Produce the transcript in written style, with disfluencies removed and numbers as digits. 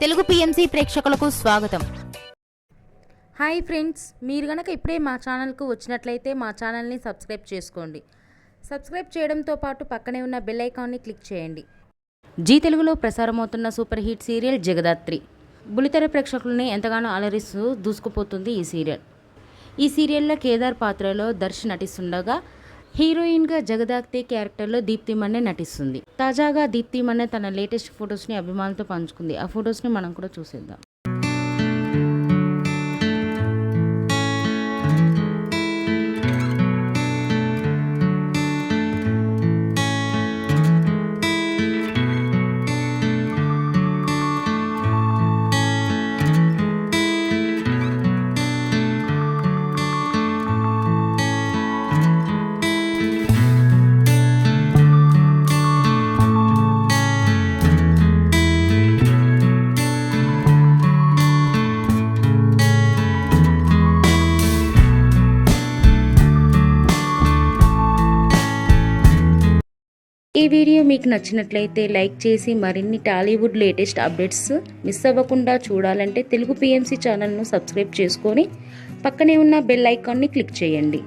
Telugu PMC ప్రేక్షకులకు స్వాగతం. Hi friends, మీరు గనక ఇప్పుడే మా ఛానల్కు వచ్చినట్లయితే మా ఛానల్ని సబ్స్క్రైబ్ చేసుకోండి. సబ్స్క్రైబ్ చేయడంతో పాటు పక్కనే ఉన్న బెల్ ఐకాన్ని క్లిక్ చేయండి. జీ తెలుగులో ప్రసారమవుతున్న సూపర్ హిట్ సీరియల్ జగదాత్రి బుల్లితెర ప్రేక్షకుల్ని ఎంతగానో అలరిస్తూ దూసుకుపోతుంది ఈ సీరియల్. ఈ సీరియల్లో కేదార్ పాత్రలో దర్శ్ నటిస్తుండగా హీరోయిన్గా జగదాత్రి క్యారెక్టర్లో దీప్తి మన్నే నటిస్తుంది. తాజాగా దీప్తి మన్నే తన లేటెస్ట్ ఫొటోస్ని అభిమానులతో పంచుకుంది. ఆ ఫొటోస్ని మనం కూడా చూసేద్దాం. ఈ వీడియో మీకు నచ్చినట్లయితే లైక్ చేసి మరిన్ని టాలీవుడ్ లేటెస్ట్ అప్డేట్స్ మిస్ అవ్వకుండా చూడాలంటే తెలుగు పిఎంసి ఛానల్ను సబ్స్క్రైబ్ చేసుకొని పక్కనే ఉన్న బెల్ ఐకాన్ని క్లిక్ చేయండి.